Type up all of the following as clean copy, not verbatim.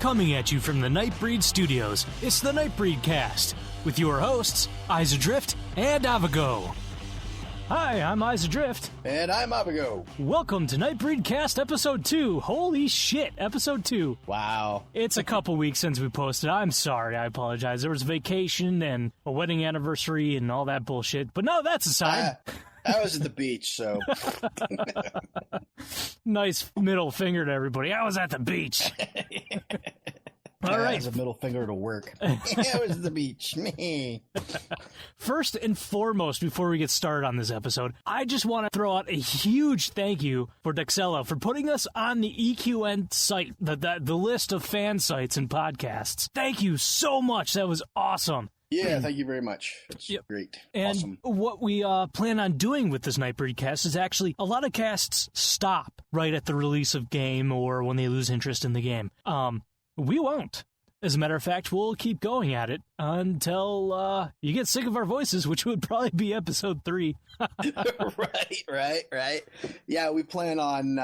Coming at you from the NightBreed Studios, it's the NightBreed Cast, with your hosts, Izadrift and Avago. Hi, I'm Izadrift. And I'm Avago. Welcome to NightBreed Cast Episode 2. Holy shit, Episode 2. Wow. It's a couple weeks since we posted. I'm sorry, I apologize. There was vacation and a wedding anniversary and all that bullshit, but no, that's aside. I was at the beach, so... Nice middle finger to everybody. I was at the beach. All right. That was a middle finger to work. I was at the beach. First and foremost, before we get started on this episode, I just want to throw out a huge thank you for Dexella for putting us on the EQN site, the list of fan sites and podcasts. Thank you so much. That was awesome. Yeah, thank you very much. It's great. And awesome. What we plan on doing with this NightBreed Cast is actually, a lot of casts stop right at the release of game or when they lose interest in the game. We won't. As a matter of fact, we'll keep going at it until you get sick of our voices, which would probably be episode 3. Right. Yeah, we plan on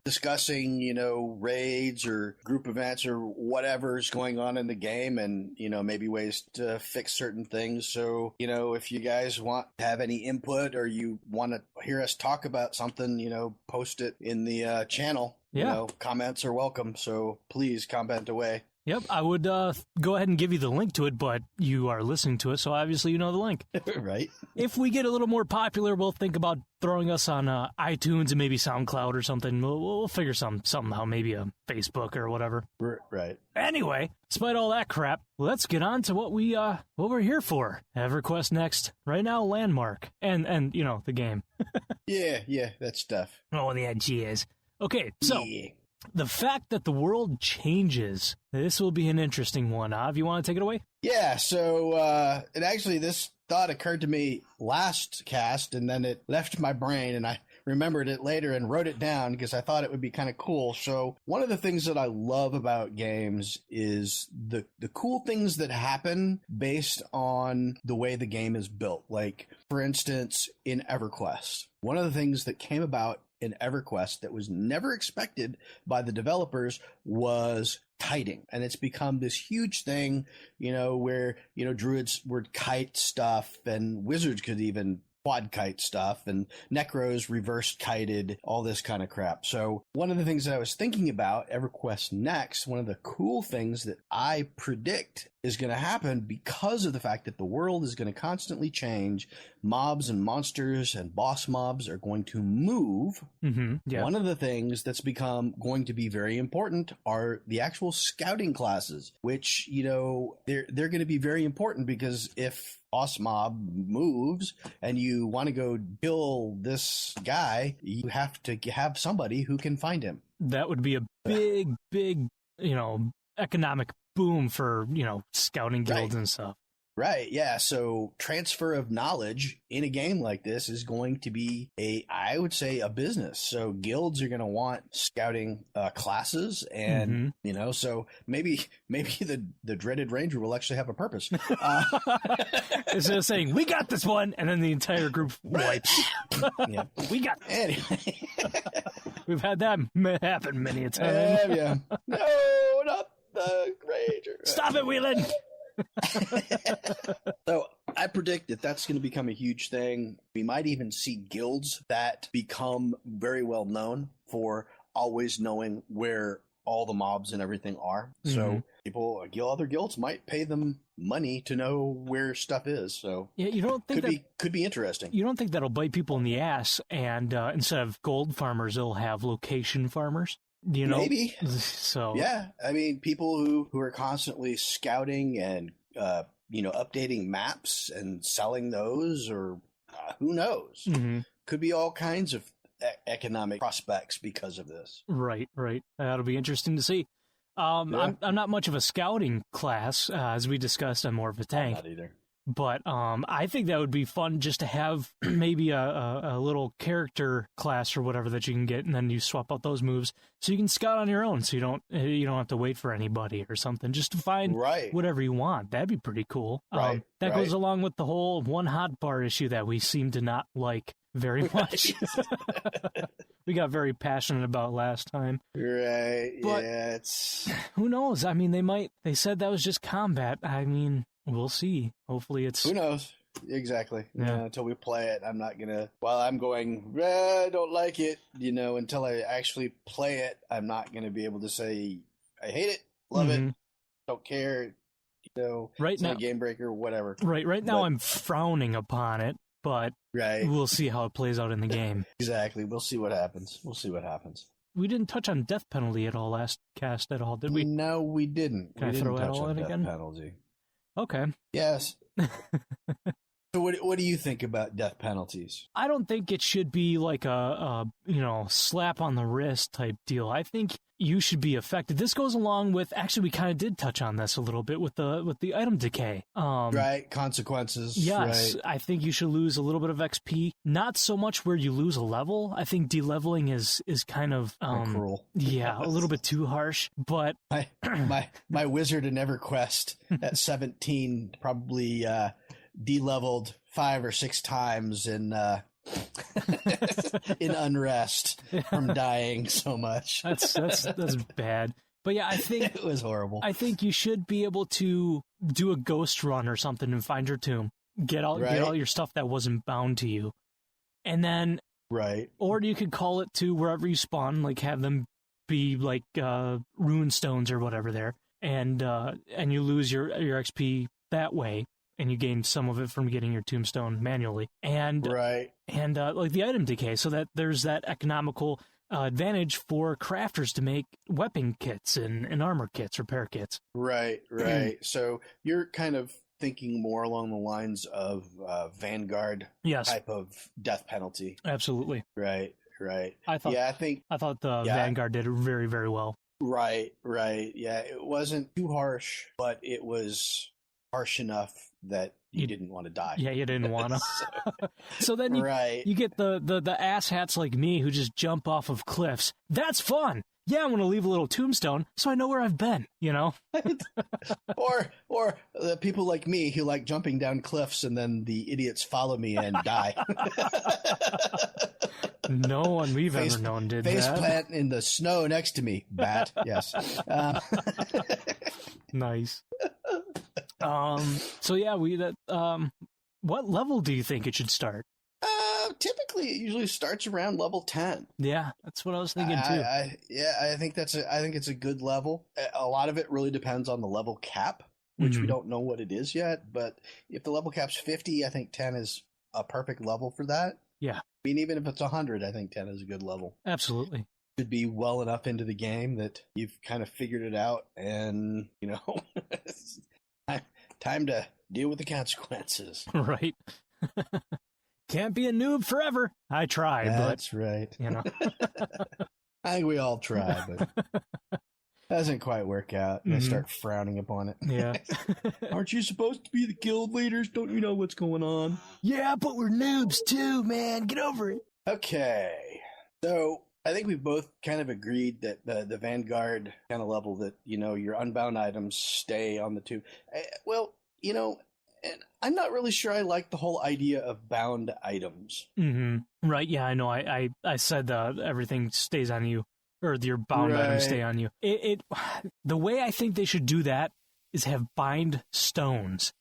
discussing, raids or group events or whatever's going on in the game and, maybe ways to fix certain things. So, if you guys want to have any input or you want to hear us talk about something, post it in the channel. Yeah. Comments are welcome. So please comment away. Yep, I would go ahead and give you the link to it, but you are listening to it, so obviously you know the link. Right. If we get a little more popular, we'll think about throwing us on iTunes and maybe SoundCloud or something. We'll figure somehow, maybe a Facebook or whatever. Right. Anyway, despite all that crap, let's get on to what we're here for. EverQuest Next, right now, Landmark, and the game. Yeah, that stuff. Oh, the ideas. Okay, so... Yeah. The fact that the world changes, this will be an interesting one. Av, you want to take it away? Yeah, so this thought occurred to me last cast, and then it left my brain, and I remembered it later and wrote it down because I thought it would be kind of cool. So one of the things that I love about games is the cool things that happen based on the way the game is built. Like, for instance, in EverQuest, one of the things that came about in EverQuest that was never expected by the developers was kiting. And it's become this huge thing, where, druids would kite stuff and wizards could even quad kite stuff and necros reverse kited, all this kind of crap. So one of the things that I was thinking about EverQuest Next, one of the cool things that I predict is going to happen because of the fact that the world is going to constantly change. Mobs and monsters and boss mobs are going to move. Mm-hmm, yeah. One of the things that's become going to be very important are the actual scouting classes, which, they're going to be very important because if boss mob moves and you want to go kill this guy, you have to have somebody who can find him. That would be a big, economic boom for, scouting guilds and stuff. Right, yeah. So transfer of knowledge in a game like this is going to be I would say, a business. So guilds are going to want scouting classes, and so maybe the dreaded ranger will actually have a purpose. Instead of saying we got this one, and then the entire group wipes. Yeah, we got this. Anyway, we've had that happen many a time. Yeah. No, not the ranger. Stop it, Wheelan. So I predict that that's going to become a huge thing. We might even see guilds that become very well known for always knowing where all the mobs and everything are. Mm-hmm. So other guilds might pay them money to know where stuff is. So yeah, you don't think could be interesting. You don't think that'll bite people in the ass? And instead of gold farmers, they'll have location farmers. Maybe. So yeah, I mean, people who are constantly scouting and updating maps and selling those, or who knows, could be all kinds of economic prospects because of this. Right. That'll be interesting to see. I'm not much of a scouting class, as we discussed. I'm more of a tank. I'm not either. But I think that would be fun just to have maybe a little character class or whatever that you can get, and then you swap out those moves so you can scout on your own. So you don't have to wait for anybody or something. Just to find whatever you want. That'd be pretty cool. That goes along with the whole one hotbar issue that we seem to not like. very much. We got very passionate about last time. Right. But yeah, it's... Who knows? I mean, they said that was just combat. I mean, we'll see. Hopefully it's... Who knows? Exactly. Yeah. Until we play it, I'm not going to... While I'm going, I don't like it, until I actually play it, I'm not going to be able to say, I hate it, love it, don't care, right it's now, not a game breaker, whatever. Right now I'm frowning upon it, but we'll see how it plays out in the game. Exactly. We'll see what happens. We didn't touch on death penalty at all last cast at all, did we? No, we didn't. Can I throw it all in again? Penalty. Okay. Yes. So what do you think about death penalties? I don't think it should be like a slap on the wrist type deal. I think you should be affected. This goes along with, actually, we kind of did touch on this a little bit with the item decay. Right, consequences. Yes, right. I think you should lose a little bit of XP. Not so much where you lose a level. I think de-leveling is kind of cruel. Yeah, a little bit too harsh. But my wizard in EverQuest at 17 probably de-leveled 5 or 6 times in in unrest from dying so much. That's bad. But yeah, I think it was horrible. I think you should be able to do a ghost run or something and find your tomb. Get all your stuff that wasn't bound to you. And then or you could call it to wherever you spawn, like have them be like rune stones or whatever there. And you lose your XP that way. And you gain some of it from getting your tombstone manually, and like the item decay, so that there's that economical advantage for crafters to make weapon kits and armor kits, repair kits. Right. So you're kind of thinking more along the lines of Vanguard type of death penalty. Absolutely. Right. I thought the Vanguard did it very, very well. Right. Yeah, it wasn't too harsh, but it was harsh enough that you didn't want to die. Yeah, you didn't want to. So then you get the asshats like me who just jump off of cliffs. That's fun. Yeah, I'm going to leave a little tombstone so I know where I've been, Or the people like me who like jumping down cliffs and then the idiots follow me and die. No one we've ever known did that. Face plant in the snow next to me. Bat, yes. Nice. So yeah, what level do you think it should start? Typically it usually starts around level 10. Yeah, that's what I was thinking too. I think it's a good level. A lot of it really depends on the level cap, which we don't know what it is yet, but if the level cap's 50, I think 10 is a perfect level for that. Yeah. I mean, even if it's 100, I think 10 is a good level. Absolutely. Should be well enough into the game that you've kind of figured it out and, time to deal with the consequences. Right. Can't be a noob forever. I tried, That's right. I think we all try, but doesn't quite work out. They start frowning upon it. Yeah. Aren't you supposed to be the guild leaders? Don't you know what's going on? Yeah, but we're noobs too, man. Get over it. Okay. So I think we both kind of agreed that the Vanguard kind of level that, your unbound items stay on the tomb. Well, and I'm not really sure I like the whole idea of bound items. Mm-hmm. Right, yeah, I know. I said everything stays on you, or your bound items stay on you. The way I think they should do that is have bind stones,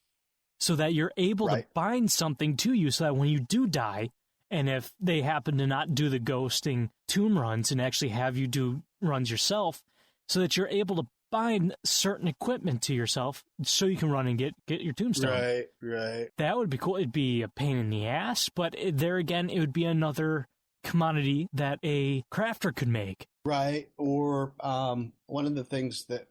so that you're able to bind something to you, so that when you do die, and if they happen to not do the ghosting tomb runs and actually have you do runs yourself, so that you're able to bind certain equipment to yourself so you can run and get your tombstone. Right. That would be cool. It'd be a pain in the ass, but there again, it would be another commodity that a crafter could make. Right. Or one of the things that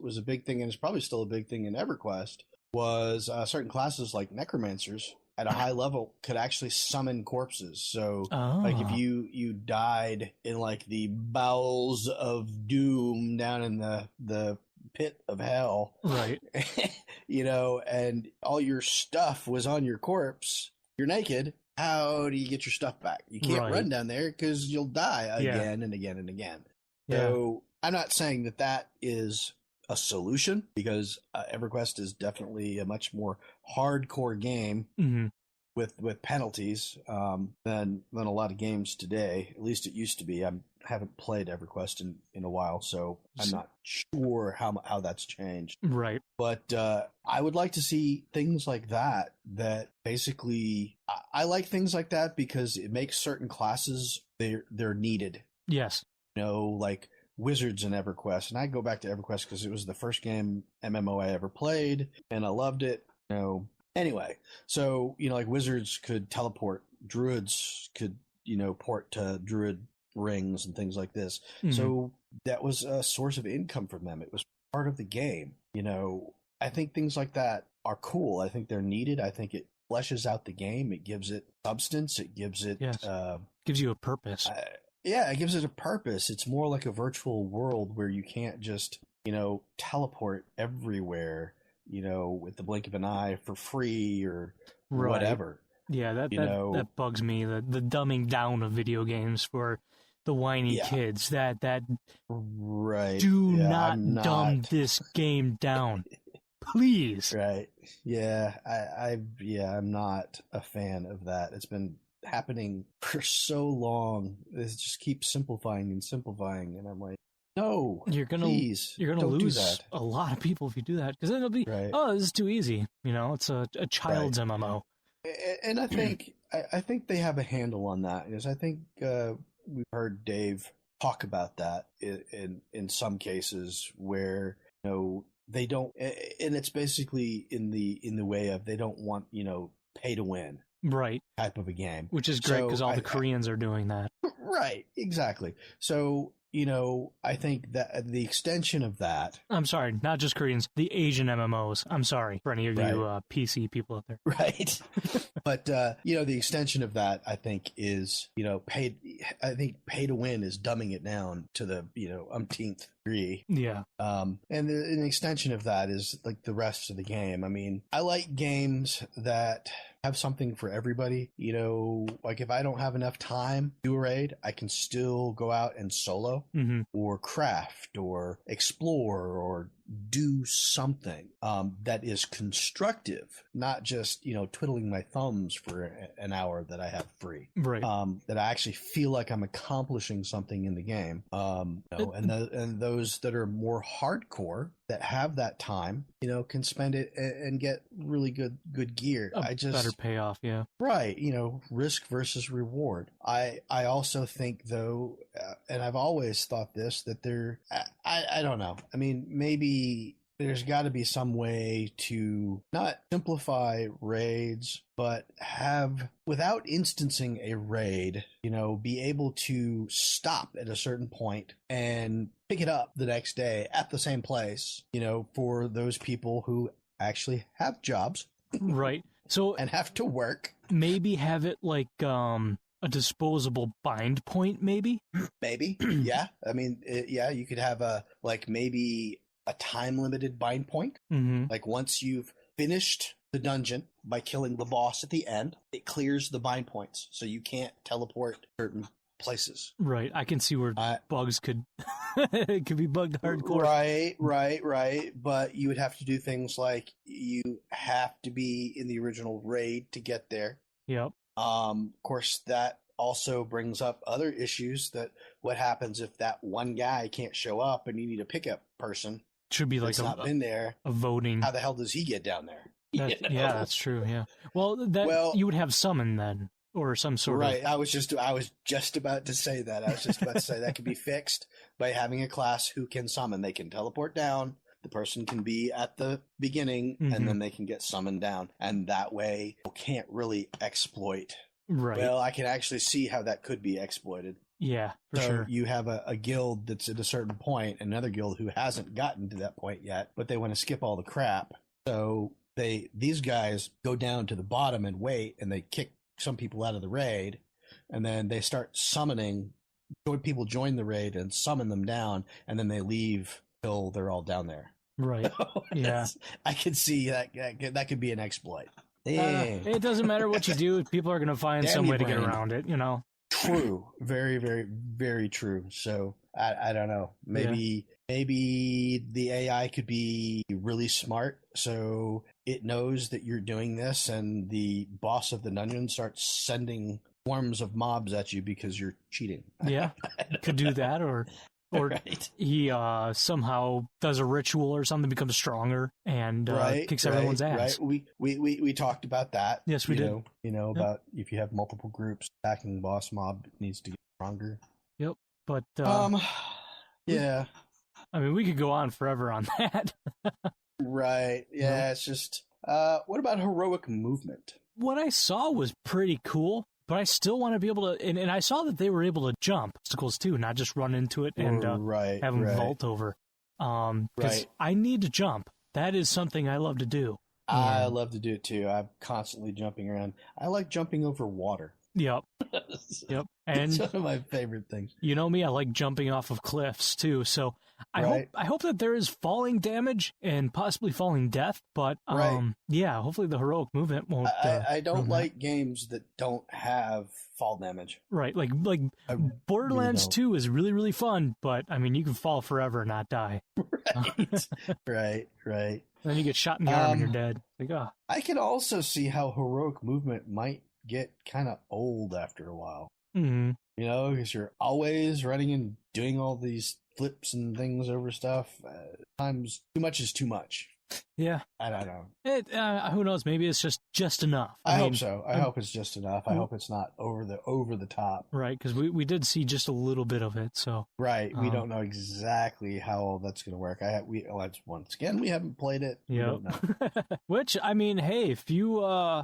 was a big thing, and is probably still a big thing in EverQuest, was certain classes like necromancers at a high level could actually summon corpses. So like if you died in like the bowels of doom down in the pit of hell, right? And all your stuff was on your corpse, you're naked, how do you get your stuff back? You can't run down there because you'll die again and again and again. So I'm not saying that is a solution, because EverQuest is definitely a much more hardcore game with penalties than a lot of games today. At least it used to be. I haven't played EverQuest in a while, so I'm not sure how that's changed. Right. But I would like to see things like that basically I like things like that because it makes certain classes they're needed. Yes. Like Wizards in EverQuest. And I go back to EverQuest because it was the first game MMO I ever played, and I loved it. Anyway, so, like Wizards could teleport, Druids could, port to Druid rings and things like this. Mm-hmm. So that was a source of income for them. It was part of the game. I think things like that are cool. I think they're needed. I think it fleshes out the game. It gives it substance. It gives it... Yes. Gives you a purpose. It gives it a purpose. It's more like a virtual world where you can't just, teleport everywhere, with the blink of an eye for free or whatever. Yeah, that bugs me. The dumbing down of video games for the whiny kids. Right. Do not dumb this game down, please. Right. Yeah. I'm not a fan of that. It's been happening for so long. It just keeps simplifying, and I'm like, no, you're gonna lose a lot of people if you do that, because then it'll be this is too easy. It's a child's MMO. And I think they have a handle on that, because I think we've heard Dave talk about that in some cases where they don't, and it's basically in the way of they don't want pay to win. Right. Type of a game. Which is great because all the Koreans are doing that. Right. Exactly. So, I think that the extension of that... I'm sorry, not just Koreans, the Asian MMOs. I'm sorry for any of you PC people out there. Right. But, the extension of that, I think, is, pay to win is dumbing it down to the, umpteenth degree. Yeah. And the extension of that is like the rest of the game. I mean, I like games that have something for everybody. Like if I don't have enough time to do a raid, I can still go out and solo or craft or explore or do something that is constructive, not just twiddling my thumbs for an hour that I have free. Right. That I actually feel like I'm accomplishing something in the game. And those that are more hardcore that have that time, can spend it and get really good gear. Better payoff, yeah. Right, risk versus reward. I also think though, and I've always thought this, that I don't know. I mean, maybe there's got to be some way to not simplify raids, but have, without instancing a raid, be able to stop at a certain point and pick it up the next day at the same place, for those people who actually have jobs. Right. So and have to work. Maybe have it like a disposable bind point, maybe? Maybe, yeah. I mean, you could have maybe a time-limited bind point. Mm-hmm. Like once you've finished the dungeon by killing the boss at the end, it clears the bind points, so you can't teleport certain places. Right. I can see where bugs could it could be bugged hardcore. Right. But you would have to do things like you have to be in the original raid to get there. Yep. Of course, that also brings up other issues, that what happens if that one guy can't show up and you need a pickup person? Should be like not been there. A voting. How the hell does he get down there? Yeah, that's true. Yeah. Well, you would have summon then, or some sort of. Right. I was just about to say that. I was just about to say that could be fixed by having a class who can summon. They can teleport down. The person can be at the beginning, and then they can get summoned down, and that way you can't really exploit. Right. Well, I can actually see how that could be exploited. Yeah, for sure. You have a guild that's at a certain point, another guild who hasn't gotten to that point yet, but they want to skip all the crap. So these guys go down to the bottom and wait, and they kick some people out of the raid, and then they start summoning. People join the raid and summon them down, and then they leave till they're all down there. Right. Yeah. I can see that could be an exploit. It doesn't matter what you do; people are going to find some way to get around it. True. Very, very, very true. So I don't know. Maybe the AI could be really smart, so it knows that you're doing this, and the boss of the dungeon starts sending swarms of mobs at you because you're cheating. Yeah, could do that, or Right. he somehow does a ritual or something, becomes stronger, and kicks everyone's ass. Right. We talked about that. Yes, we did. About if you have multiple groups attacking the boss mob, it needs to get stronger. Yep. But yeah. I mean, we could go on forever on that. Right. Yeah. It's just. What about heroic movement? What I saw was pretty cool, but I still want to be able to. And I saw that they were able to jump obstacles too, not just run into it and have them vault over. Because I need to jump. That is something I love to do. I love to do it too. I'm constantly jumping around. I like jumping over water. Yep. Yep. And it's one of my favorite things. You know me, I like jumping off of cliffs too. So I hope that there is falling damage and possibly falling death, but yeah, hopefully the heroic movement won't. I don't like games that don't have fall damage. Right, like Borderlands 2 is really, really fun, but I mean you can fall forever and not die. Right. Right. Then you get shot in the arm and you're dead. Like, oh. I can also see how heroic movement might get kind of old after a while. Mm-hmm. You know, because you're always running and doing all these flips and things over stuff. Times too much is too much. Yeah. I don't know. Who knows? Maybe it's just enough. I hope so. I hope it's just enough. I hope it's not over the top. Right, because we did see just a little bit of it. So right, we don't know exactly how all that's going to work. Once again, we haven't played it. Yeah. Which I mean, hey, if you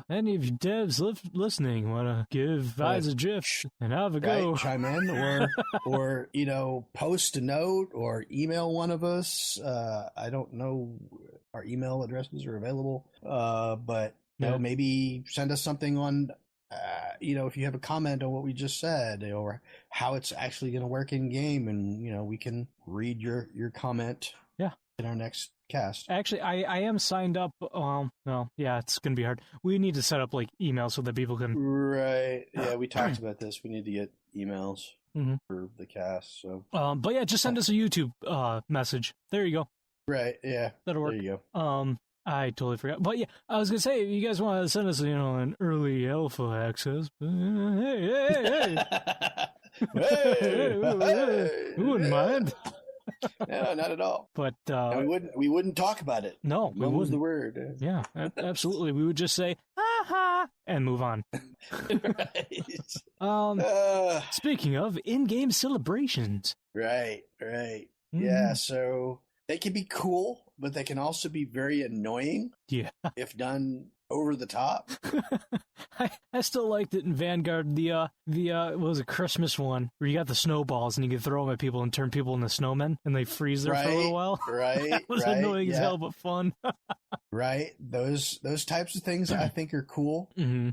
any of you devs listening want to give eyes a drift and have a go, chime in or post a note or email one of us. I don't know. Our email addresses are available, but maybe send us something on, if you have a comment on what we just said or how it's actually going to work in game, and we can read your comment. Yeah, in our next cast. Actually, I am signed up. It's going to be hard. We need to set up like emails so that people can. Right. Yeah, we talked about this. We need to get emails for the cast. So. But yeah, just send us a YouTube message. There you go. Right, yeah. That'll work. There you go. I totally forgot. But yeah, I was going to say, if you guys want to send us, an early alpha access, hey. We wouldn't mind. No, not at all. But we wouldn't talk about it. No, we wouldn't. Was the word. Yeah, absolutely. We would just say, ha, and move on. Right. Speaking of in-game celebrations. Right. Yeah, so they can be cool, but they can also be very annoying. Yeah. If done over the top. I still liked it in Vanguard, the what was it, Christmas one, where you got the snowballs and you can throw them at people and turn people into snowmen and they freeze there for a little while. Right. That was annoying as hell, but fun. Right. Those types of things I think are cool. Mm-hmm.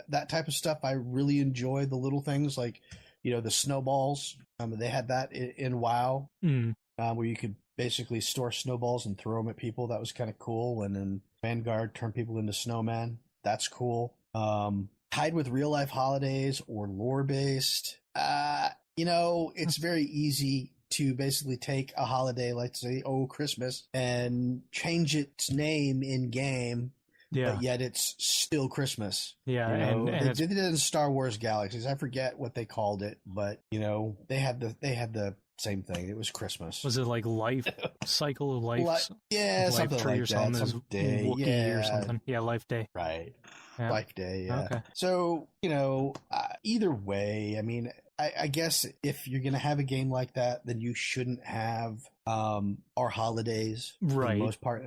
That type of stuff I really enjoy. The little things like, the snowballs. They had that in WoW, where you could basically store snowballs and throw them at people. That was kind of cool. And then Vanguard turned people into snowmen. That's cool. Tied with real life holidays or lore based. It's very easy to basically take a holiday, like say, Christmas, and change its name in game. Yeah. But yet it's still Christmas. Yeah. And they did it in Star Wars Galaxies. I forget what they called it, but they had the same thing. It was Christmas. Was it like life cycle of life? Yeah, something like or something. Some day. Wookiee or something. Yeah, Life Day. Right. Yeah. Life Day. Yeah. Okay. So, either way, I mean, I guess if you're going to have a game like that, then you shouldn't have our holidays for the most part,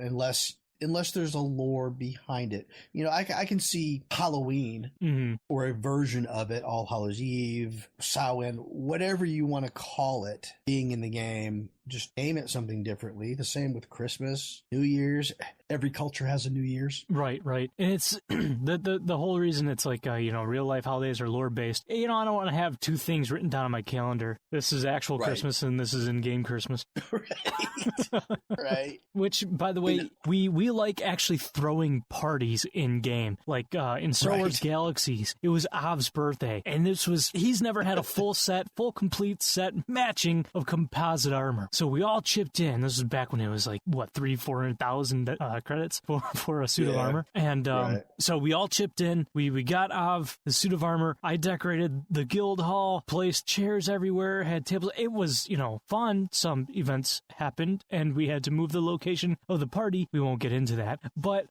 unless there's a lore behind it. I can see Halloween or a version of it, All Hallows Eve, Samhain, whatever you want to call it, being in the game just name it something differently. The same with Christmas, New Year's. Every culture has a New Year's. Right. And it's the whole reason it's like, real life holidays are lore based. I don't want to have two things written down on my calendar. This is actual Christmas and this is in-game Christmas. Right. Which, by the way, we like actually throwing parties in-game. Like in Star Wars Galaxies, it was Av's birthday. And he's never had a full complete set matching of composite armor. So we all chipped in. This was back when it was like, what, 400,000 credits for a suit of armor. And so we all chipped in. We got Av the suit of armor. I decorated the guild hall, placed chairs everywhere, had tables. It was, fun. Some events happened and we had to move the location of the party. We won't get into that. But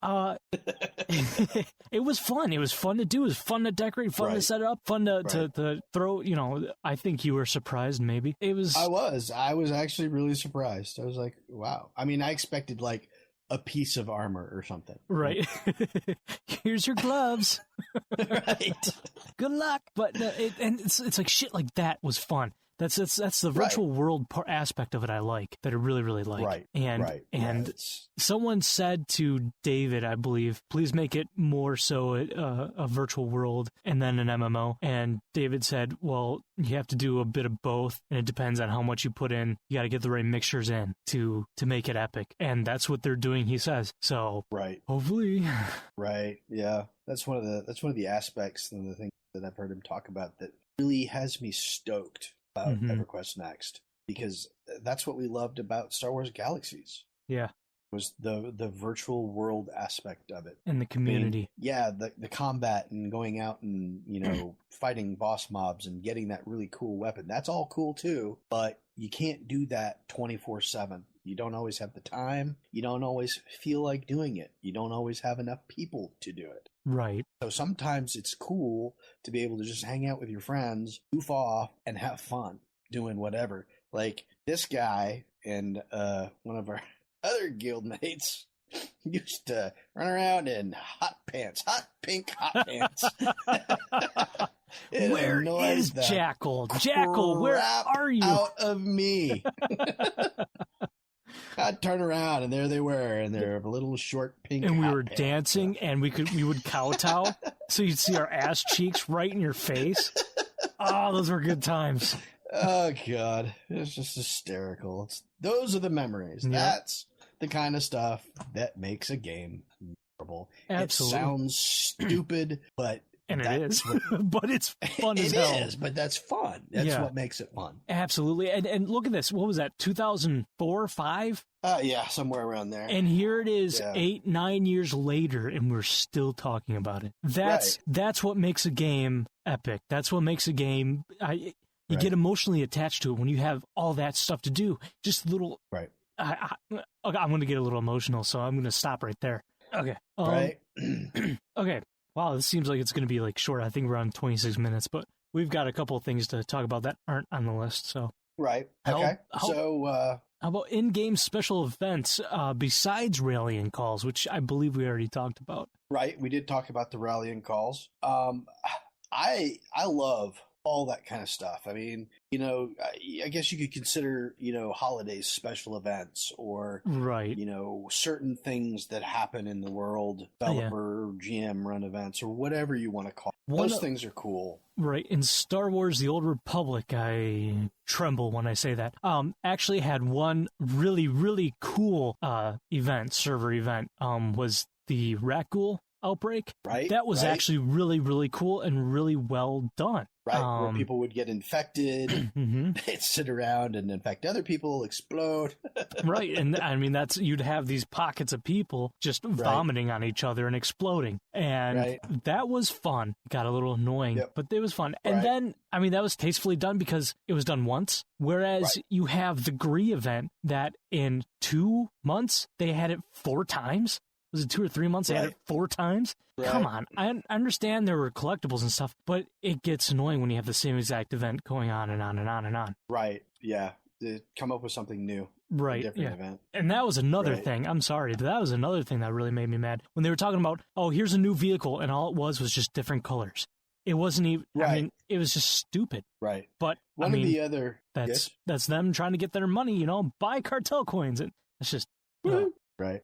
it was fun. It was fun to do. It was fun to decorate, fun to set it up, fun to throw, I think you were surprised maybe. I was actually really surprised. I was like, wow. I mean, I expected like a piece of armor or something. Right. Here's your gloves. Right. Good luck. But it's like shit like that was fun. That's the virtual world aspect of it I like, that I really, really like. Right. And someone said to David, I believe, please make it more so a virtual world and then an MMO. And David said, well, you have to do a bit of both, and it depends on how much you put in. You got to get the right mixtures in to make it epic. And that's what they're doing, he says. So hopefully. Right. Yeah. That's one of the aspects and the things that I've heard him talk about that really has me stoked about EverQuest Next, because that's what we loved about Star Wars Galaxies. Yeah. Was the virtual world aspect of it. And the community. I mean, the combat and going out and, fighting boss mobs and getting that really cool weapon. That's all cool too, but you can't do that 24/7. You don't always have the time. You don't always feel like doing it. You don't always have enough people to do it. Right. So sometimes it's cool to be able to just hang out with your friends, goof off, and have fun doing whatever. Like this guy and one of our other guild mates used to run around in hot pink hot pants. Where is Jackal? Jackal, where are you? Out of me. I'd turn around and there they were, and they're little short pink. And we were dancing, and we would kowtow, so you'd see our ass cheeks right in your face. Oh, those were good times. Oh God, it's just hysterical. Those are the memories. Yep. That's the kind of stuff that makes a game memorable. Absolutely. It sounds stupid, but it is. But it's fun as hell. It is, but that's fun. That's what makes it fun. Absolutely. And look at this. What was that? 2004, 5? Yeah, somewhere around there. And here it is, 8-9 years later, and we're still talking about it. That's what makes a game epic. That's what makes a game. You get emotionally attached to it when you have all that stuff to do. Just little. Right. Okay, I'm going to get a little emotional, so I'm going to stop right there. Okay. Right. Okay. Wow, this seems like it's going to be like short. I think we're on 26 minutes, but we've got a couple of things to talk about that aren't on the list. So. Right. Okay. How about in-game special events besides rallying calls, which I believe we already talked about? Right. We did talk about the rallying calls. I love all that kind of stuff. I mean, I guess you could consider, holidays special events or, certain things that happen in the world, developer, GM run events, or whatever you want to call it. Those things are cool. Right. In Star Wars, The Old Republic, I tremble when I say that, actually had one really, really cool server event, was the Rakghoul outbreak. Right. That was actually really, really cool and really well done. Right, where people would get infected, they'd sit around and infect other people, explode. Right, and I mean, you'd have these pockets of people just vomiting on each other and exploding. And that was fun. It got a little annoying, but it was fun. And then, I mean, that was tastefully done because it was done once. Whereas you have the Gree event that in 2 months, they had it 4 times. Was it 2 or 3 months? They had it 4 times? Right. Come on. I understand there were collectibles and stuff, but it gets annoying when you have the same exact event going on and on and on and on. Right. Yeah. They come up with something new. Right. A different event. And that was another thing. I'm sorry. That was another thing that really made me mad. When they were talking about, oh, here's a new vehicle, and all it was just different colors. It wasn't even. Right. I mean, it was just stupid. Right. But One of the other that's them trying to get their money. Buy cartel coins, and it's just right.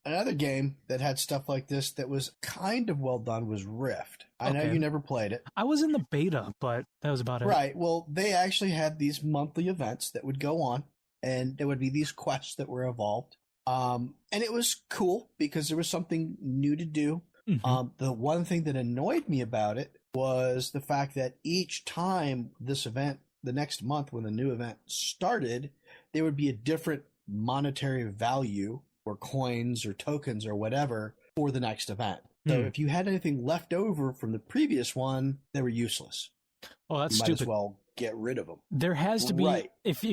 Another game that had stuff like this that was kind of well done was Rift. I know you never played it. I was in the beta, but that was about it. Right. Well, they actually had these monthly events that would go on, and there would be these quests that were evolved. And it was cool because there was something new to do. Mm-hmm. The one thing that annoyed me about it was the fact that each time this event, the next month when the new event started, there would be a different monetary value or coins or tokens or whatever for the next event. So if you had anything left over from the previous one, they were useless. Oh, that's you might stupid. as well get rid of them. There has to be, right. if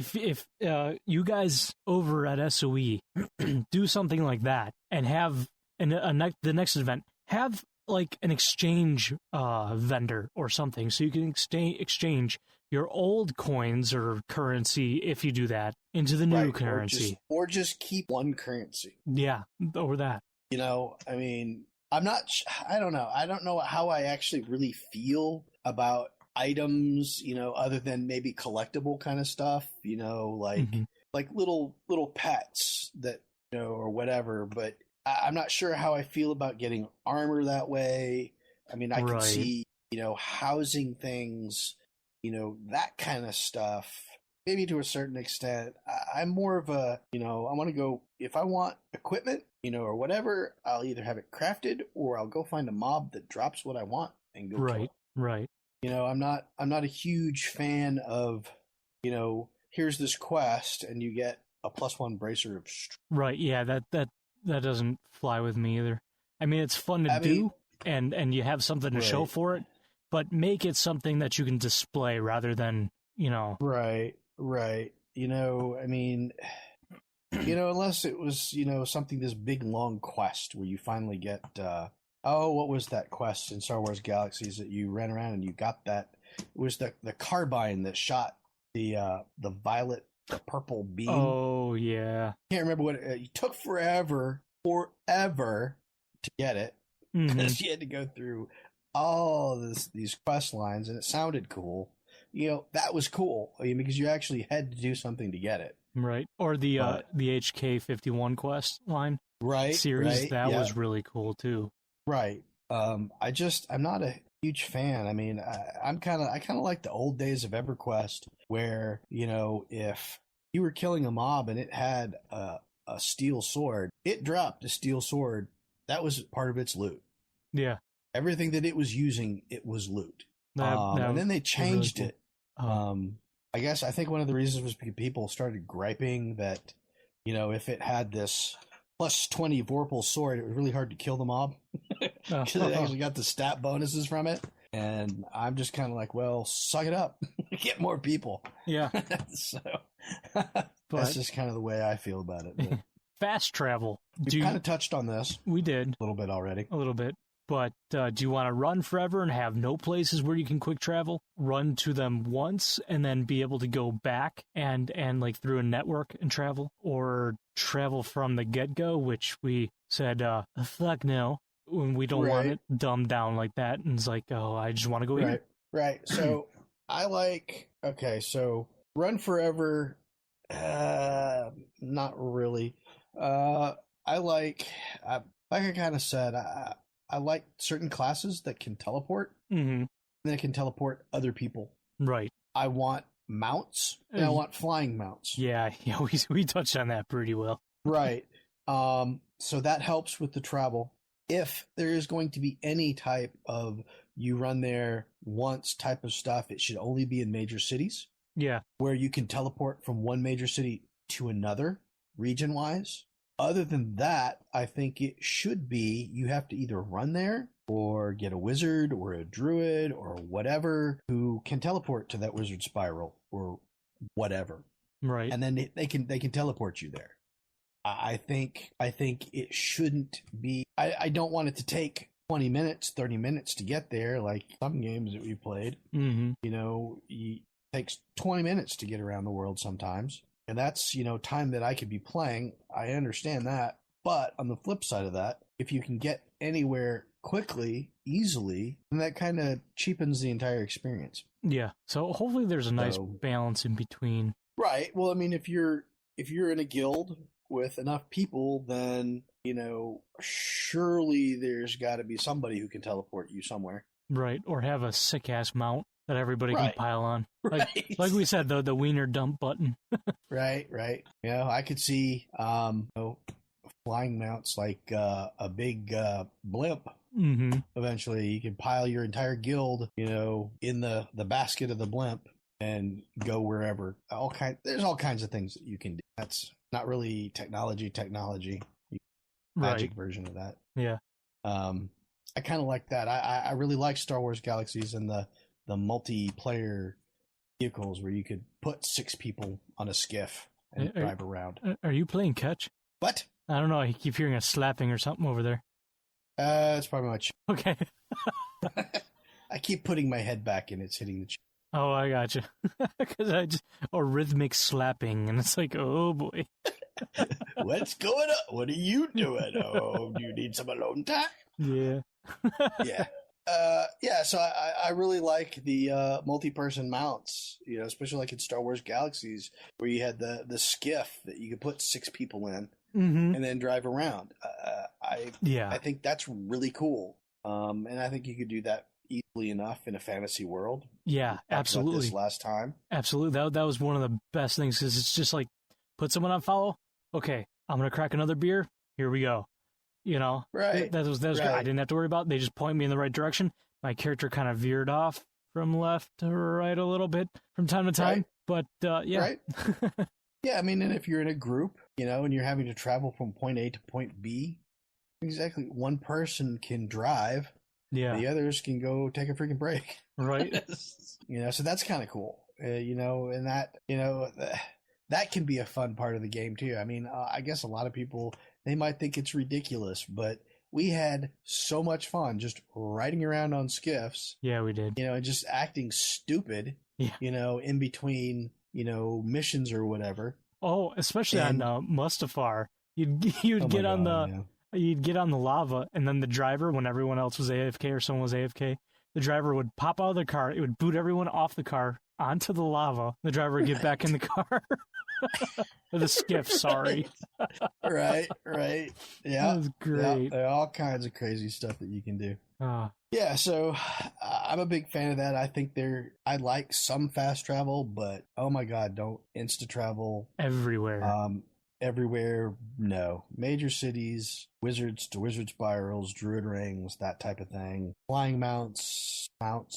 you guys over at SOE do something like that and have the next event, have like an exchange vendor or something, so you can exchange your old coins or currency, if you do that, into the new currency. Or just keep one currency. Yeah, over that. I mean, I don't know. I don't know how I actually really feel about items, other than maybe collectible kind of stuff, like little pets that, or whatever. But I'm not sure how I feel about getting armor that way. I mean, I can see, housing things, that kind of stuff, maybe to a certain extent. I'm more of a, I want to go, if I want equipment, or whatever, I'll either have it crafted or I'll go find a mob that drops what I want and go kill it. Right. I'm not a huge fan of, here's this quest and you get a +1 bracer of strength. Right. Yeah. That doesn't fly with me either. I mean, it's fun to do and you have something to show for it, but make it something that you can display rather than, Right. I mean, unless it was, something, this big long quest where you finally get, what was that quest in Star Wars Galaxies that you ran around and you got that? It was the carbine that shot the violet, the purple beam. Oh, yeah. Can't remember what it took forever to get it because you had to go through all these quest lines, and it sounded cool. That was cool because you actually had to do something to get it. Right. Or the HK-51 quest line series. That was really cool too. Right. I'm not a huge fan. I mean, I kind of like the old days of EverQuest where, if you were killing a mob and it had a steel sword, it dropped a steel sword. That was part of its loot. Yeah. Everything that it was using, it was loot. And then they changed it. I think one of the reasons was because people started griping that, if it had this +20 Vorpal sword, it was really hard to kill the mob because it actually got the stat bonuses from it. And I'm just kind of like, well, suck it up, get more people. Yeah. So that's just kind of the way I feel about it. But fast travel. We kind of touched on this. We did a little bit already. A little bit. But do you want to run forever and have no places where you can quick travel? Run to them once and then be able to go back and like through a network and travel? Or travel from the get-go, which we said, fuck no, when we don't want it dumbed down like that. And it's like, oh, I just want to go here. Right. So so run forever, not really. Like I kind of said, I like certain classes that can teleport, and that can teleport other people. Right. I want mounts, and I want flying mounts. Yeah, we touched on that pretty well. Right. So that helps with the travel. If there is going to be any type of you run there once type of stuff, it should only be in major cities. Yeah. Where you can teleport from one major city to another, region-wise. Other than that, I think it should be you have to either run there or get a wizard or a druid or whatever who can teleport to that wizard spiral or whatever. Right. And then they can teleport you there. I think it shouldn't be. I don't want it to take 20 minutes, 30 minutes to get there like some games that we played. Mm-hmm. It takes 20 minutes to get around the world sometimes. And that's, time that I could be playing. I understand that. But on the flip side of that, if you can get anywhere quickly, easily, and that kind of cheapens the entire experience. Yeah. So hopefully there's a nice balance in between. Right. Well, I mean, if you're in a guild with enough people, then, surely there's got to be somebody who can teleport you somewhere. Right. Or have a sick-ass mount that everybody can pile on. Right. Like we said, the wiener dump button. Right. I could see flying mounts like a big blimp. Mm-hmm. Eventually, you can pile your entire guild, in the basket of the blimp and go wherever. There's all kinds of things that you can do. That's not really technology. Magic version of that. Yeah. I kind of like that. I really like Star Wars Galaxies and the multiplayer vehicles where you could put 6 people on a skiff and drive around. Are you playing catch? What? I don't know. I keep hearing a slapping or something over there. It's probably my Okay. I keep putting my head back and it's hitting the chair. Oh, I gotcha. Because or rhythmic slapping, and it's like, oh boy. What's going on? What are you doing? Oh, do you need some alone time? Yeah. Yeah. So I really like the multi-person mounts, especially like in Star Wars Galaxies, where you had the skiff that you could put 6 people in and then drive around. I think that's really cool. And I think you could do that easily enough in a fantasy world. Yeah, absolutely. This last time. Absolutely. That was one of the best things, because it's just like, put someone on follow. Okay, I'm going to crack another beer. Here we go. Right. That was great. I didn't have to worry about it. They just point me in the right direction. My character kind of veered off from left to right a little bit from time to time. But, yeah. Right. Yeah, I mean, and if you're in a group, and you're having to travel from point A to point B, exactly, one person can drive. Yeah. The others can go take a freaking break. Right. So that's kind of cool. And that, that can be a fun part of the game too. I mean, I guess a lot of people, they might think it's ridiculous, but we had so much fun just riding around on skiffs. Yeah, we did. And just acting stupid, yeah. In between, missions or whatever. Oh, especially on Mustafar. You'd get on you'd get on the lava, and then the driver, when everyone else was AFK or someone was AFK, the driver would pop out of the car. It would boot everyone off the car onto the lava. The driver would get back in the car. Or the skiff, sorry. Right. Yeah. That was great. Yeah, there are all kinds of crazy stuff that you can do. Yeah, so I'm a big fan of that. I think I like some fast travel, but oh my God, don't insta travel everywhere. Everywhere, no. Major cities, wizards to wizard spirals, druid rings, that type of thing. Flying mounts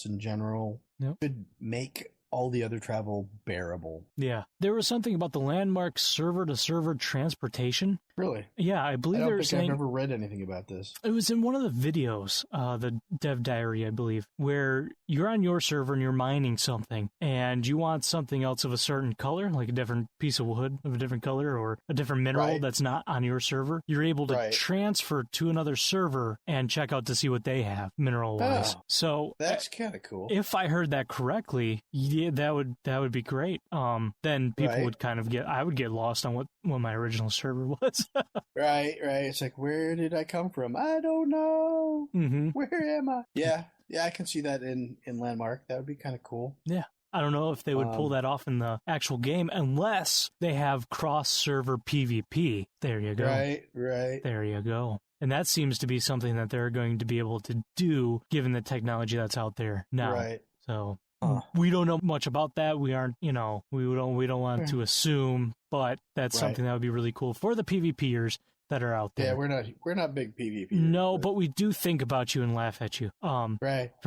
in general could make all the other travel bearable. Yeah. There was something about the landmark server-to-server transportation. Really? Yeah, I believe they were saying... I've never read anything about this. It was in one of the videos, the Dev Diary, I believe, where you're on your server and you're mining something, and you want something else of a certain color, like a different piece of wood of a different color, or a different mineral that's not on your server. You're able to transfer to another server and check out to see what they have, mineral-wise. Oh, so that's kind of cool. If I heard that correctly, yeah, that would be great. Then people would kind of I would get lost on what my original server was. Right. It's like, where did I come from? I don't know. Mm-hmm. Where am I? Yeah, I can see that in Landmark. That would be kind of cool. Yeah. I don't know if they would pull that off in the actual game unless they have cross-server PvP. There you go. Right. There you go. And that seems to be something that they're going to be able to do given the technology that's out there now. Right. So... we don't know much about that. We aren't, we don't want to assume, but that's something that would be really cool for the PvPers that are out there. Yeah, we're not big PvPers. No, but we do think about you and laugh at you. From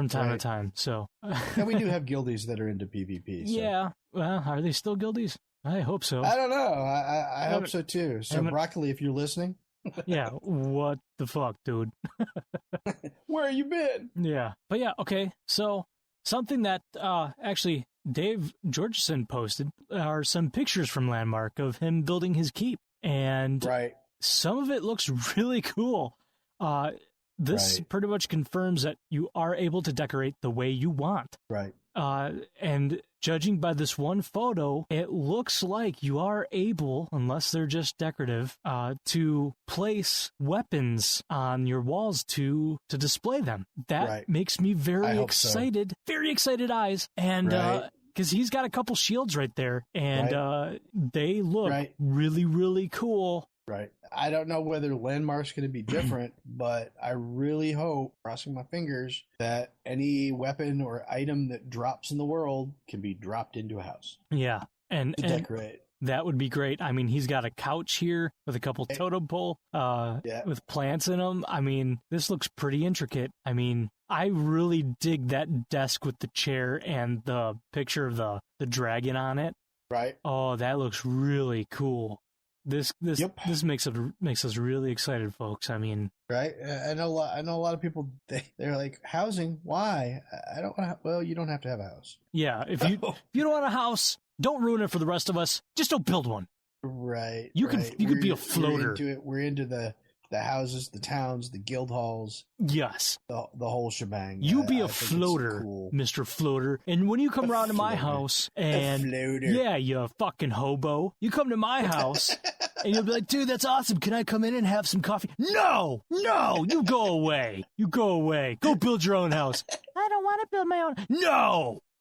time to time. So. And we do have guildies that are into PvP. So. Yeah. Well, are they still guildies? I hope so. I don't know. I hope so too. So Broccoli, if you're listening. Yeah. What the fuck, dude? Where you been? Yeah. But yeah. Okay. So. Something that actually Dave Georgeson posted are some pictures from Landmark of him building his keep. And some of it looks really cool. this Right. pretty much confirms that you are able to decorate the way you want. Right. And judging by this one photo, it looks like you are able, unless they're just decorative, to place weapons on your walls to display them. That makes me very excited. So. Very excited eyes. And because he's got a couple shields right there, and they look really, really cool. Right. I don't know whether landmarks going to be different, but I really hope, crossing my fingers, that any weapon or item that drops in the world can be dropped into a house. Yeah. And decorate. That would be great. I mean, he's got a couch here with a couple totem pole with plants in them. I mean, this looks pretty intricate. I mean, I really dig that desk with the chair and the picture of the dragon on it. Right. Oh, that looks really cool. This makes us really excited, folks. I mean, right? I know a lot of people. They're like, housing? Why? I don't want. Well, you don't have to have a house. Yeah, if you don't want a house, don't ruin it for the rest of us. Just don't build one. Right. You could be a floater. We're into the houses, the towns, the guild halls. Yes. The whole shebang. You be a floater, cool. Mr. Floater. And when you come around to my house and yeah, you fucking hobo, you come to my house and you'll be like, dude, that's awesome. Can I come in and have some coffee? No, you go away. You go away. Go build your own house. I don't want to build my own.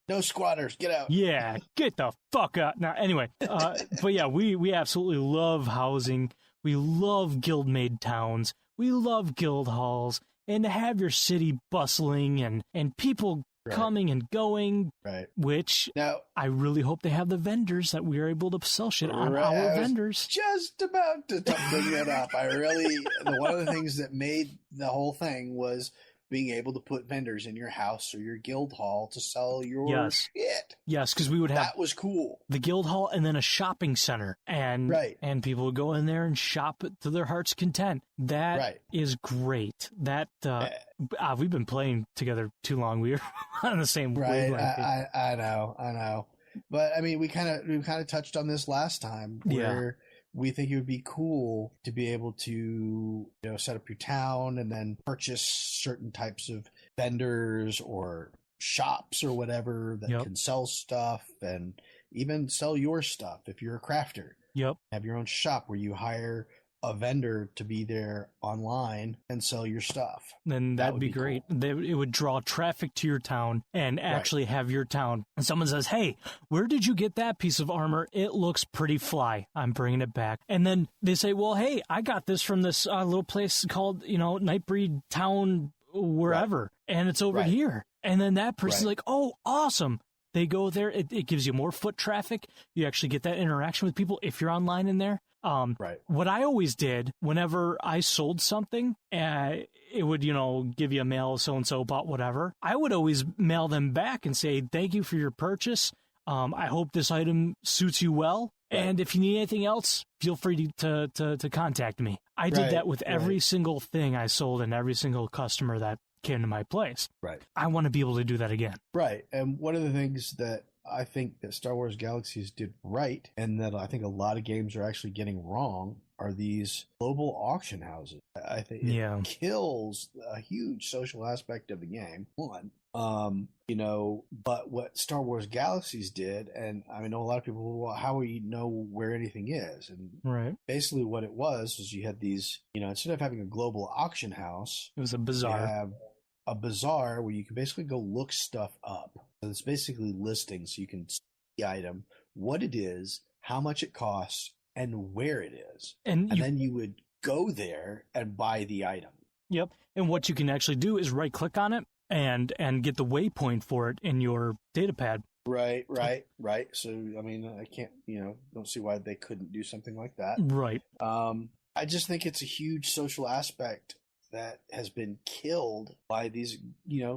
No squatters, get out. Yeah, get the fuck out. Now, anyway, but yeah, we absolutely love housing. We love guild-made towns. We love guild halls. And to have your city bustling and people coming and going, which now, I really hope they have the vendors that we are able to sell shit on our vendors. Just about to bring that up. One of the things that made the whole thing was being able to put vendors in your house or your guild hall to sell your shit. Yes, because we would have... That was cool. The guild hall and then a shopping center. And people would go in there and shop to their heart's content. That is great. That we've been playing together too long. We are on the same wavelength. I know. But I mean, we kind of touched on this last time where we think it would be cool to be able to, set up your town and then purchase certain types of vendors or shops or whatever that can sell stuff and even sell your stuff if you're a crafter. Yep. Have your own shop where you hire a vendor to be there online and sell your stuff. Then that would be great. Cool. It would draw traffic to your town and actually have your town. And someone says, hey, where did you get that piece of armor? It looks pretty fly. I'm bringing it back. And then they say, well, hey, I got this from this little place called, NightBreed Town wherever. And it's over here. And then that person's like, oh, awesome. They go there. It gives you more foot traffic. You actually get that interaction with people if you're online in there. What I always did whenever I sold something, it would, give you a mail, so-and-so bought whatever. I would always mail them back and say, thank you for your purchase. I hope this item suits you well. And if you need anything else, feel free to contact me. I did that with every single thing I sold and every single customer that came to my place. I want to be able to do that again. And one of the things that I think that Star Wars Galaxies did right, and that I think a lot of games are actually getting wrong, are these global auction houses. I think it kills a huge social aspect of the game. One, but what Star Wars Galaxies did, and I know a lot of people, well, how will you know where anything is? And basically what it was you had these, instead of having a global auction house, it was a bazaar. You have a bazaar where you can basically go look stuff up. So it's basically listings, so you can see the item, what it is, how much it costs, and where it is. And then you would go there and buy the item. Yep. And what you can actually do is right-click on it and get the waypoint for it in your data pad. Right. So, I mean, I can't, don't see why they couldn't do something like that. Right. I just think it's a huge social aspect that has been killed by these,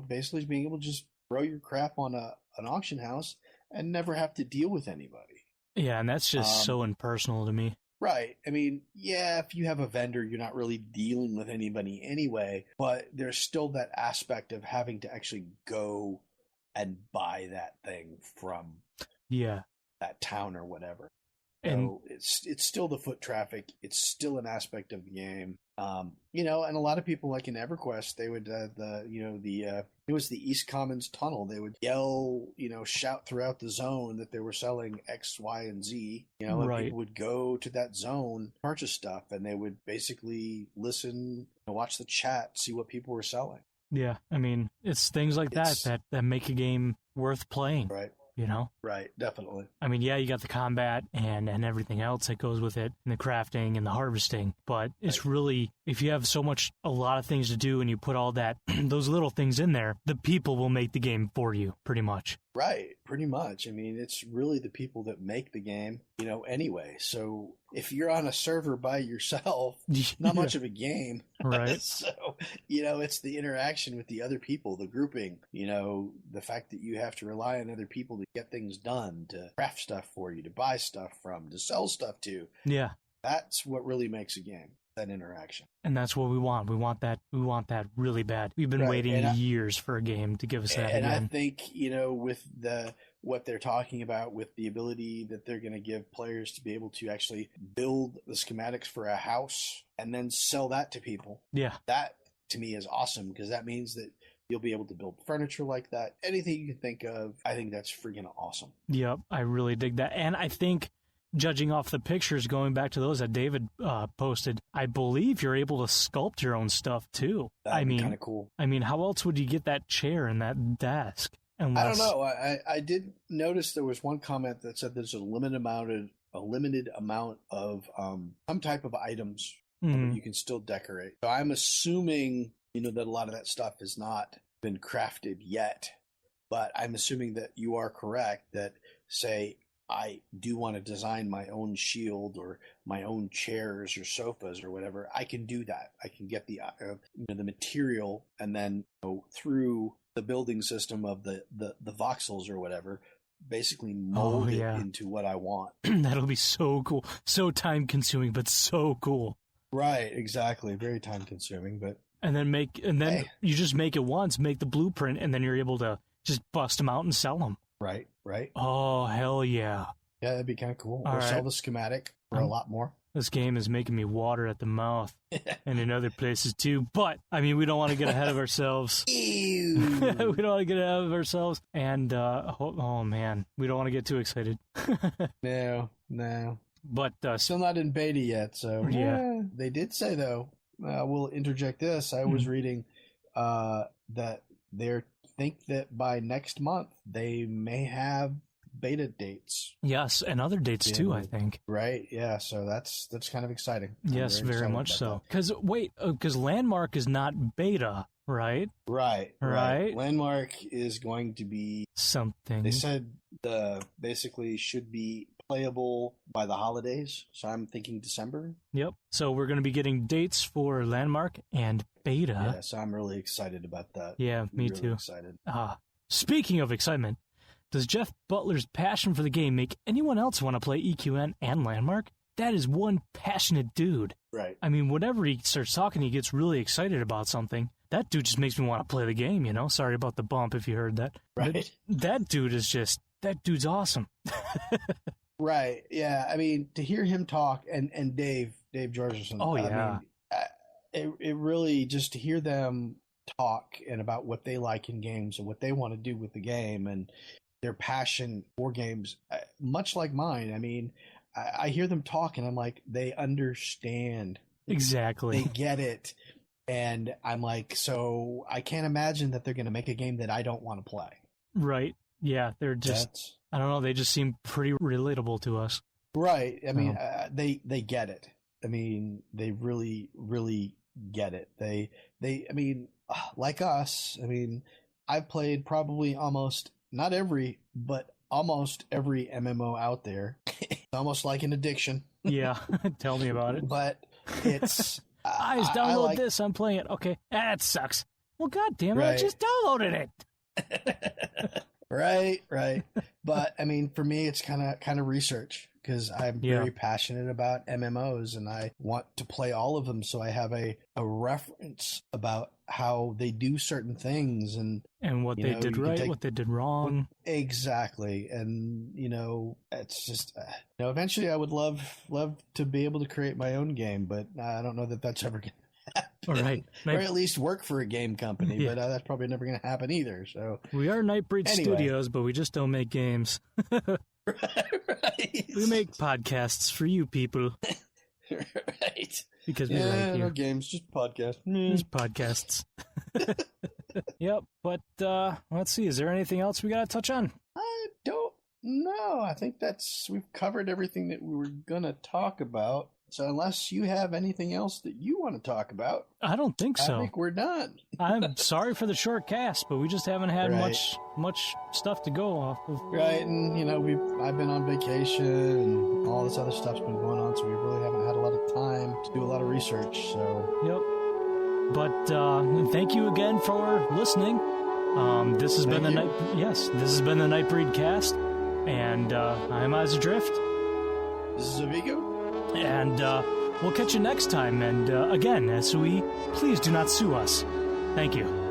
basically being able to just throw your crap on an auction house and never have to deal with anybody. Yeah, and that's just so impersonal to me. Right. I mean, yeah, if you have a vendor, you're not really dealing with anybody anyway, but there's still that aspect of having to actually go and buy that thing from that town or whatever. And so it's still the foot traffic. It's still an aspect of the game. And a lot of people, like in EverQuest, they would it was the East Commons Tunnel. They would yell, shout throughout the zone that they were selling X, Y, and Z. And right. people would go to that zone, purchase stuff, and they would basically listen, watch the chat, see what people were selling. Yeah, I mean, it's things like that make a game worth playing. Right. Right, definitely. I mean, yeah, you got the combat and everything else that goes with it, and the crafting and the harvesting, but it's really, if you have a lot of things to do and you put all that, those little things in there, the people will make the game for you, pretty much. Right, pretty much. I mean, it's really the people that make the game, anyway. So if you're on a server by yourself, not much of a game. Right. So, it's the interaction with the other people, the grouping, the fact that you have to rely on other people to get things done, to craft stuff for you, to buy stuff from, to sell stuff to. Yeah. That's what really makes a game. That interaction. And that's what we want. We want that really bad. We've been waiting years for a game to give us that. And I think, with what they're talking about, with the ability that they're going to give players to be able to actually build the schematics for a house and then sell that to people. Yeah. That to me is awesome, because that means that you'll be able to build furniture like that. Anything you can think of, I think that's freaking awesome. Yep, I really dig that. And I think, judging off the pictures, going back to those that David posted, I believe you're able to sculpt your own stuff too. That'd be kind of cool. I mean, how else would you get that chair and that desk? Unless... I don't know. I did notice there was one comment that said there's a limited amount of some type of items that you can still decorate. So I'm assuming that a lot of that stuff has not been crafted yet, but I'm assuming that you are correct that, say, I do want to design my own shield or my own chairs or sofas or whatever, I can do that. I can get the material, and then through the building system of the voxels or whatever, basically mold it into what I want. That'll be so cool. So time consuming, but so cool. Right, exactly. Very time consuming, but you just make it once, make the blueprint, and then you're able to just bust them out and sell them. Right. Oh, hell yeah. Yeah, that'd be kind of cool. All or right. Sell the schematic for a lot more. This game is making me water at the mouth and in other places too. But, I mean, we don't want to get ahead of ourselves. Ew. We don't want to get ahead of ourselves. And, oh man, we don't want to get too excited. No. But still not in beta yet, so yeah. They did say, though, we'll interject this. I was reading that they think that by next month they may have beta dates. Yes, and other dates too, I think. Right, yeah, so that's kind of exciting. Yes, very much so. Because Landmark is not beta, right? Right. Landmark is going to be something. They said basically should be playable by the holidays, so I'm thinking December. Yep. So we're going to be getting dates for Landmark and beta. Yeah, so I'm really excited about that. Yeah, me really too. Excited. Speaking of excitement, does Jeff Butler's passion for the game make anyone else want to play EQN and Landmark? That is one passionate dude. Right. I mean, whenever he starts talking, he gets really excited about something. That dude just makes me want to play the game, Sorry about the bump if you heard that. Right. That dude's awesome. Right. Yeah. I mean, to hear him talk and Dave Georgeson. Oh, yeah. I mean, it really, just to hear them talk and about what they like in games and what they want to do with the game and their passion for games, much like mine. I mean, I hear them talk and I'm like, they understand. Exactly. They get it. And I'm like, so I can't imagine that they're going to make a game that I don't want to play. Right. Yeah. They're just, I don't know. They just seem pretty relatable to us. Right. I mean, they get it. I mean, they really, really get it. They, I mean, like us, I mean, I've played probably almost, not every, but almost every MMO out there. It's almost like an addiction. Yeah. Tell me about it. But it's... I just download this. I'm playing it. Okay. That sucks. Well, God damn it. Right. I just downloaded it. Right. But I mean, for me, it's kind of research because I'm very passionate about MMOs and I want to play all of them. So I have a reference about how they do certain things and what they did right, what they did wrong. Exactly. And, it's just, eventually I would love to be able to create my own game, but I don't know that that's ever going to happen. Right. Or at least work for a game company, but that's probably never going to happen either. So we are NightBreed Studios, but we just don't make games. Right. We make podcasts for you people. Right. Because we like you. No games, just podcasts. Just podcasts. Yep, but let's see. Is there anything else we got to touch on? I don't know. I think we've covered everything that we were going to talk about. So unless you have anything else that you want to talk about, I don't think so. I think we're done. I'm sorry for the short cast, but we just haven't had much stuff to go off of. Right, and I've been on vacation and all this other stuff's been going on, so we really haven't had a lot of time to do a lot of research. So But thank you again for listening. This has been the NightBreed Cast, and I'm Drift. This is Avigo. And we'll catch you next time. And again, please do not sue us. Thank you.